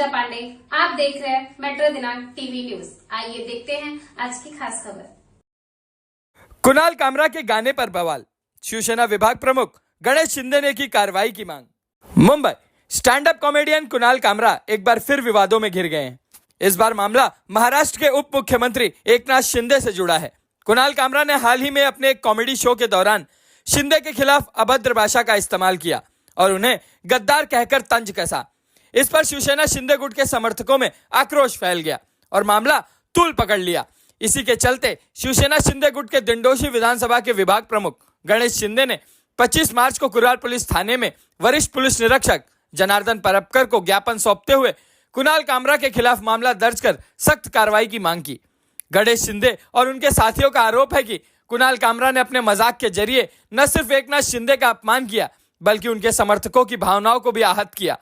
पूजा पांडे। आप देख रहे हैं मेट्रो दिनांक टीवी न्यूज। आइए देखते हैं आज की खास खबर। कुणाल कामरा के गाने पर बवाल, शिवसेना विभाग प्रमुख गणेश शिंदे ने की कार्रवाई की मांग। Mumbai stand up comedian Kunal Kamra एक बार फिर विवादों में घिर गए हैं। इस बार मामला महाराष्ट्र के उप मुख्यमंत्री एकनाथ शिंदे से जुड़ा है। कुणाल कामरा ने हाल ही में अपने एक कॉमेडी शो के दौरान शिंदे के खिलाफ अभद्र भाषा का इस्तेमाल किया और उन्हें गद्दार कहकर तंज कसा। इस पर शिवसेना शिंदे गुट के समर्थकों में आक्रोश फैल गया और मामला तूल पकड़ लिया। इसी के चलते शिवसेना शिंदे गुट के दिंडोशी विधानसभा के विभाग प्रमुख गणेश शिंदे ने 25 मार्च को कुराल पुलिस थाने में वरिष्ठ पुलिस निरीक्षक जनार्दन परपकर को ज्ञापन सौंपते हुए कुणाल कामरा के खिलाफ मामला दर्ज कर सख्त कार्रवाई की मांग की। गणेश शिंदे और उनके साथियों का आरोप है कि कुणाल कामरा ने अपने मजाक के जरिए न सिर्फ एकनाथ शिंदे का अपमान किया बल्कि उनके समर्थकों की भावनाओं को भी आहत किया।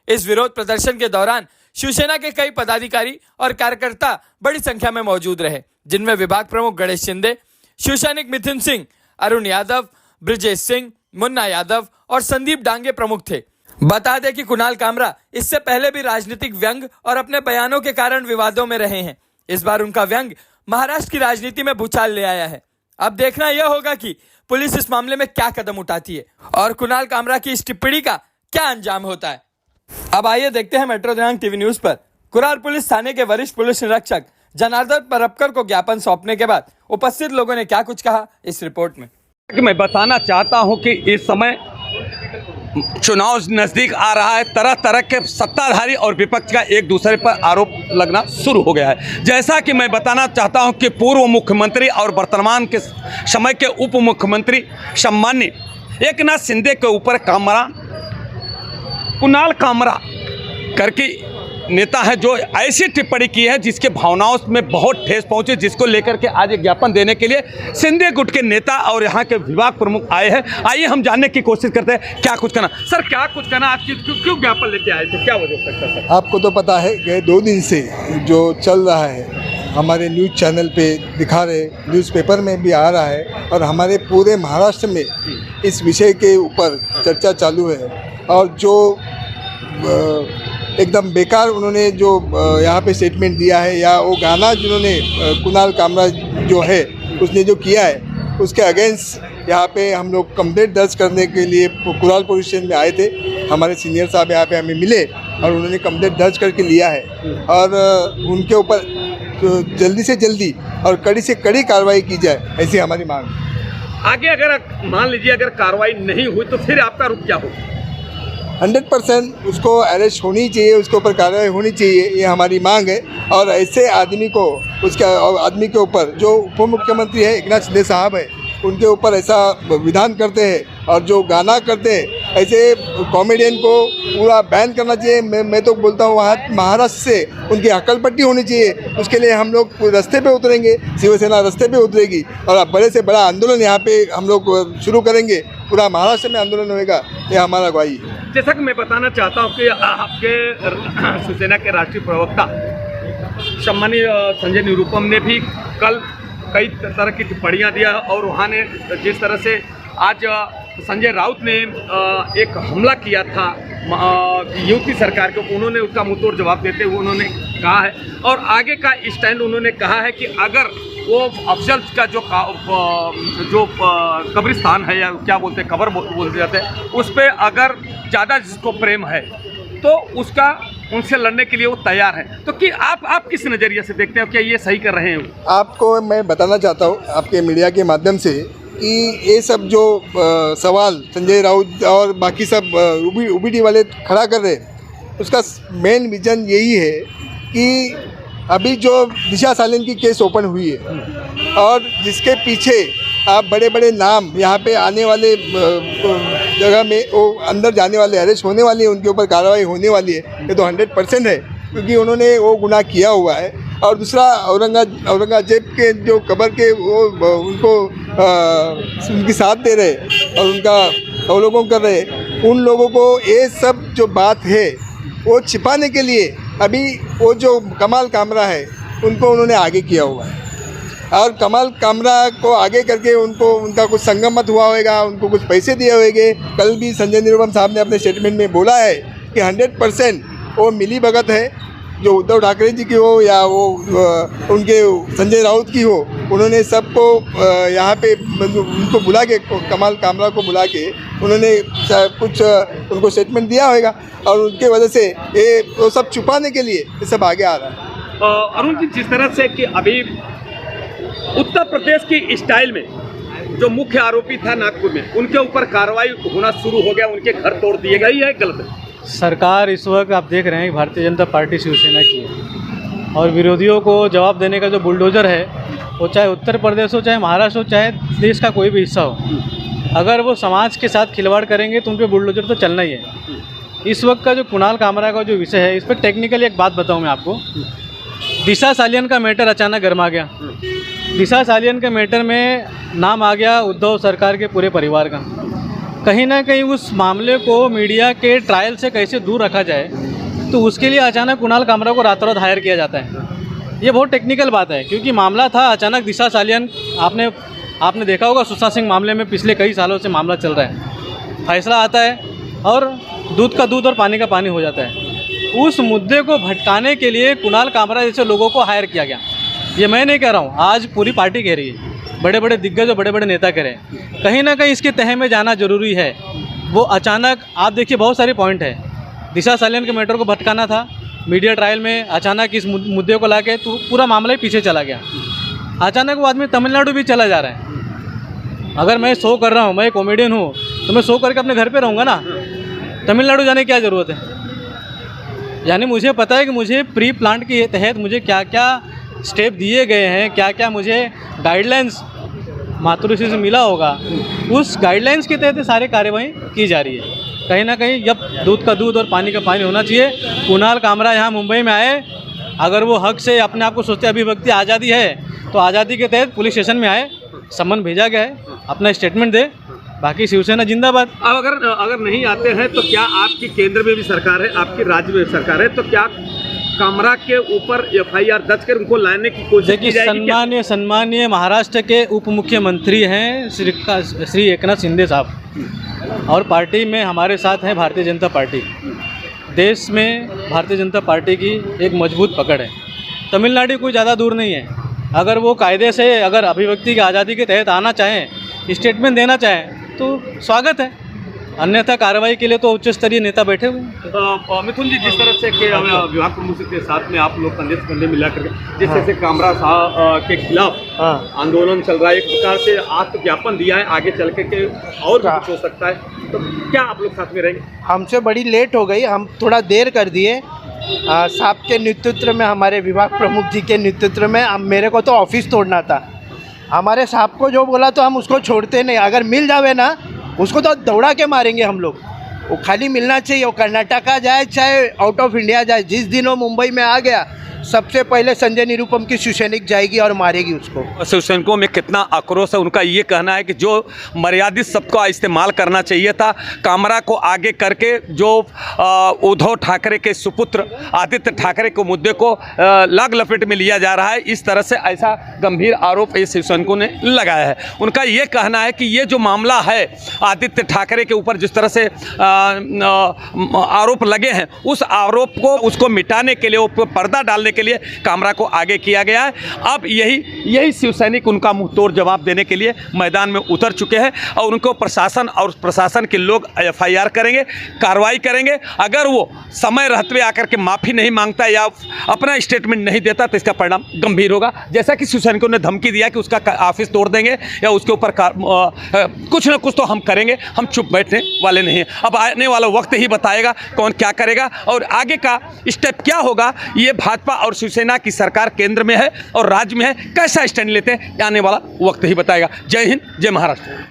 इस विरोध प्रदर्शन के दौरान शिवसेना के कई पदाधिकारी और कार्यकर्ता बड़ी संख्या में मौजूद रहे, जिनमें विभाग प्रमुख गणेश शिंदे, शिवसैनिक मिथुन सिंह, अरुण यादव, ब्रिजेश सिंह, मुन्ना यादव और संदीप डांगे प्रमुख थे। बता दें कि कुणाल कामरा इससे पहले भी राजनीतिक व्यंग और अपने बयानों के कारण विवादों में रहे हैं। इस बार उनका व्यंग महाराष्ट्र की राजनीति में भूचाल ले आया है। अब देखना यह होगा कि पुलिस इस मामले में क्या कदम उठाती है और कुणाल कामरा की इस टिप्पणी का क्या अंजाम होता है। अब आइए देखते हैं मेट्रो दिनांक टीवी न्यूज पर कुराल पुलिस थाने के वरिष्ठ पुलिस निरीक्षक जनार्दन परपकर को ज्ञापन सौंपने के बाद उपस्थित लोगों ने क्या कुछ कहा इस रिपोर्ट में। मैं बताना चाहता हूं कि इस समय चुनाव नजदीक आ रहा है। तरह तरह के सत्ताधारी और विपक्ष का एक दूसरे पर आरोप लगना शुरू हो गया है। जैसा कि मैं बताना चाहता हूं कि पूर्व मुख्यमंत्री और वर्तमान के समय के उप मुख्यमंत्री सम्मान्य एकनाथ शिंदे के ऊपर कुणाल कामरा करके नेता है जो ऐसी टिप्पणी की है जिसके भावनाओं में बहुत ठेस पहुंची, जिसको लेकर के आज एक ज्ञापन देने के लिए शिंदे गुट के नेता और यहाँ के विभाग प्रमुख आए हैं। आइए हम जानने की कोशिश करते हैं क्या कुछ करना। सर क्या कुछ करना, आज क्यों ज्ञापन लेके आए थे, क्या वजह हो सकता है? आपको तो पता है कि 2 दिन से जो चल रहा है हमारे न्यूज़ चैनल पे दिखा रहे, न्यूज़पेपर में भी आ रहा है और हमारे पूरे महाराष्ट्र में इस विषय के ऊपर चर्चा चालू है। और जो एकदम बेकार उन्होंने जो यहाँ पे स्टेटमेंट दिया है या वो गाना जिन्होंने कुणाल कामरा जो है उसने जो किया है उसके अगेंस्ट यहाँ पे हम लोग कंप्लेंट दर्ज करने के लिए कुराल पुलिस स्टेशन में आए थे। हमारे सीनियर साहब यहाँ पे हमें मिले और उन्होंने कंप्लेंट दर्ज करके लिया है और उनके ऊपर तो जल्दी से जल्दी और कड़ी से कड़ी कार्रवाई की जाए, ऐसी हमारी मांग। आगे अगर मान लीजिए अगर कार्रवाई नहीं हुई तो फिर आपका रुख क्या होगा? 100% उसको अरेस्ट होनी चाहिए, उसके ऊपर कार्रवाई होनी चाहिए, ये हमारी मांग है। और ऐसे आदमी को आदमी के ऊपर जो उप मुख्यमंत्री है एकनाथ शिंदे साहब है उनके ऊपर ऐसा विधान करते हैं और जो गाना करते हैं ऐसे कॉमेडियन को पूरा बैन करना चाहिए। मैं तो बोलता हूँ वहाँ महाराष्ट्र से उनकी अकल पट्टी होनी चाहिए। उसके लिए हम लोग रास्ते पे उतरेंगे, शिवसेना रास्ते पे उतरेगी और बड़े से बड़ा आंदोलन यहाँ पे हम लोग शुरू करेंगे। पूरा महाराष्ट्र में आंदोलन होएगा, ये हमारा गवाही है। जैसा कि मैं बताना चाहता हूँ कि आपके शिवसेना के राष्ट्रीय प्रवक्ता सम्मानीय संजय निरुपम ने भी कल कई तरह की टिप्पणियाँ दिया और वहाँ ने जिस तरह से आज संजय राउत ने एक हमला किया था युवती सरकार के, उन्होंने उसका मुंहतोड़ जवाब देते हुए उन्होंने कहा है और आगे का स्टैंड उन्होंने कहा है कि अगर वो अफजल का जो कब्रिस्तान है या क्या बोलते हैं कब्र बोलते जाते हैं उस पर अगर ज़्यादा जिसको प्रेम है तो उसका उनसे लड़ने के लिए वो तैयार है। तो कि आप किस नज़रिए से देखते हैं, क्या ये सही कर रहे हैं? आपको मैं बताना चाहता हूँ आपके मीडिया के माध्यम से कि ये सब जो सवाल संजय राउत और बाकी सब ओबीडी वाले खड़ा कर रहे हैं उसका मेन विजन यही है कि अभी जो दिशा सालिन की केस ओपन हुई है और जिसके पीछे आप बड़े बड़े नाम यहाँ पे आने वाले जगह में वो अंदर जाने वाले अरेस्ट होने वाली है, उनके ऊपर कार्रवाई होने वाली है, ये तो 100% है क्योंकि उन्होंने वो गुनाह किया हुआ है। और दूसरा औरंगजेब के जो कब्र के वो उनको उनकी साथ दे रहे और उनका अवलोकन कर रहे, उन लोगों को ये सब जो बात है वो छिपाने के लिए अभी वो जो कुणाल कामरा है उनको उन्होंने आगे किया हुआ है और कुणाल कामरा को आगे करके उनका कुछ संगम मत हुआ होगा, उनको कुछ पैसे दिए होंगे। कल भी संजय निरुपम साहब ने अपने स्टेटमेंट में बोला है कि 100% वो मिली भगत है, जो उद्धव ठाकरे जी की हो या वो उनके संजय राउत की हो। उन्होंने सबको यहाँ पे उनको बुला के, कमाल कामरा को बुला के उन्होंने कुछ उनको स्टेटमेंट दिया होगा और उनके वजह से ये वो सब छुपाने के लिए ये सब आगे आ रहा है। अरुण जी, जिस तरह से कि अभी उत्तर प्रदेश की स्टाइल में जो मुख्य आरोपी था नागपुर में, उनके ऊपर कार्रवाई होना शुरू हो गया, उनके घर तोड़ दिए गए, है गलत है? सरकार इस वक्त आप देख रहे हैं भारतीय जनता पार्टी शिवसेना की है और विरोधियों को जवाब देने का जो बुलडोज़र है, वो चाहे उत्तर प्रदेश हो, चाहे महाराष्ट्र हो, चाहे देश का कोई भी हिस्सा हो, अगर वो समाज के साथ खिलवाड़ करेंगे तो उन पर बुलडोज़र तो चलना ही है। इस वक्त का जो कुणाल कामरा का जो विषय है, इस पर टेक्निकली एक बात बताऊँ मैं आपको। दिशा सालियन का मैटर अचानक गर्मा गया। दिशा सालियन के मैटर में नाम आ गया उद्धव सरकार के पूरे परिवार का। कहीं ना कहीं उस मामले को मीडिया के ट्रायल से कैसे दूर रखा जाए, तो उसके लिए अचानक कुणाल कामरा को रातों रात हायर किया जाता है। ये बहुत टेक्निकल बात है, क्योंकि मामला था अचानक दिशा सालियन, आपने देखा होगा सुषमा सिंह मामले में पिछले कई सालों से मामला चल रहा है। फैसला आता है और दूध का दूध और पानी का पानी हो जाता है। उस मुद्दे को भटकाने के लिए कुणाल कामरा जैसे लोगों को हायर किया गया। ये मैं नहीं कह रहा हूँ, आज पूरी पार्टी कह रही है, बड़े बड़े दिग्गज और बड़े बड़े नेता कह रहे हैं। कहीं ना कहीं इसके तह में जाना जरूरी है। वो अचानक आप देखिए बहुत सारे पॉइंट है। दिशा सालियन के मैटर को भटकाना था, मीडिया ट्रायल में अचानक इस मुद्दे को लाके तो पूरा मामला ही पीछे चला गया। अचानक वो आदमी तमिलनाडु भी चला जा रहा है। अगर मैं शो कर रहा हूँ, मैं कॉमेडियन हूँ, तो मैं शो करके अपने घर पे रहूँगा ना, तमिलनाडु जाने की क्या ज़रूरत है? यानी मुझे पता है कि मुझे प्री प्लान के तहत मुझे क्या क्या स्टेप दिए गए हैं, क्या क्या मुझे गाइडलाइंस मातृश्री से मिला होगा, उस गाइडलाइंस के तहत सारे कार्यवाही की जा रही है। कहीं ना कहीं जब दूध का दूध और पानी का पानी होना चाहिए। कुणाल कामरा यहाँ मुंबई में आए, अगर वो हक से अपने आप को सोचते अभिव्यक्ति आज़ादी है, तो आज़ादी के तहत पुलिस स्टेशन में आए, सम्मन भेजा गया है, अपना स्टेटमेंट दे, बाकी शिवसेना जिंदाबाद। अब अगर नहीं आते हैं तो क्या आपकी केंद्र में भी सरकार है, आपकी राज्य में सरकार है, तो क्या कामरा के ऊपर एफआईआर दर्ज कर उनको लाने की कोशिश की जाएगी? सम्मानीय महाराष्ट्र के उप मुख्यमंत्री हैं श्री एकनाथ शिंदे साहब, और पार्टी में हमारे साथ हैं भारतीय जनता पार्टी। देश में भारतीय जनता पार्टी की एक मजबूत पकड़ है। तमिलनाडु कोई ज़्यादा दूर नहीं है। अगर वो कायदे से, अगर अभिव्यक्ति की आज़ादी के तहत आना चाहें, स्टेटमेंट देना चाहें, तो स्वागत है, अन्यथा कार्रवाई के लिए तो उच्च स्तरीय नेता बैठे हुए हैं। मिथुन जी, जिस तरह से कि विभाग प्रमुख के साथ में आप लोग संदेश करने मिला करके, जिस तरह से कामरा साहब के खिलाफ आंदोलन चल रहा है, एक प्रकार से आत्मज्ञापन दिया है, आगे चल के और भी कुछ हो सकता है, तो क्या आप लोग साथ में रहेंगे? हमसे बड़ी लेट हो गई, हम थोड़ा देर कर दिए। साहब के नेतृत्व में, हमारे विभाग प्रमुख जी के नेतृत्व में, मेरे को तो ऑफिस तोड़ना था। हमारे साहब को जो बोला तो हम उसको छोड़ते नहीं। अगर मिल जावे ना, उसको तो दौड़ा के मारेंगे हम लोग। वो खाली मिलना चाहिए, वो कर्नाटका जाए चाहे आउट ऑफ इंडिया जाए। जिस दिन वो मुंबई में आ गया, सबसे पहले संजय निरुपम की शिवसैनिक जाएगी और मारेगी उसको। शिवसैनिकों में कितना आक्रोश है। उनका ये कहना है कि जो मर्यादित शब्द का इस्तेमाल करना चाहिए था, कामरा को आगे करके जो उद्धव ठाकरे के सुपुत्र आदित्य ठाकरे के मुद्दे को लाग लपेट में लिया जा रहा है, इस तरह से ऐसा गंभीर आरोप ये शिवसैनिकों ने लगाया है। उनका ये कहना है कि ये जो मामला है आदित्य ठाकरे के ऊपर, जिस तरह से आरोप लगे हैं, उस आरोप को उसको मिटाने के लिए, वो पर्दा डालने के लिए कामरा को आगे किया गया है। अब यही शिवसैनिक उनका मुंह तोड़ जवाब देने के लिए मैदान में उतर चुके हैं और उनको प्रशासन के लोग एफआईआर करेंगे, कार्रवाई करेंगे। अगर वो समय रहते हुए आकर के माफ़ी नहीं मांगता या अपना स्टेटमेंट नहीं देता तो इसका परिणाम गंभीर होगा। जैसा कि शिवसैनिकों ने धमकी दिया कि उसका ऑफिस तोड़ देंगे या उसके ऊपर कुछ ना कुछ तो हम करेंगे, हम चुप बैठने वाले नहीं हैं। अब आने वाला वक्त ही बताएगा कौन क्या करेगा और आगे का स्टेप क्या होगा। ये भाजपा और शिवसेना की सरकार केंद्र में है और राज्य में है, कैसा स्टैंड लेते हैं आने वाला वक्त ही बताएगा। जय हिंद, जय महाराष्ट्र।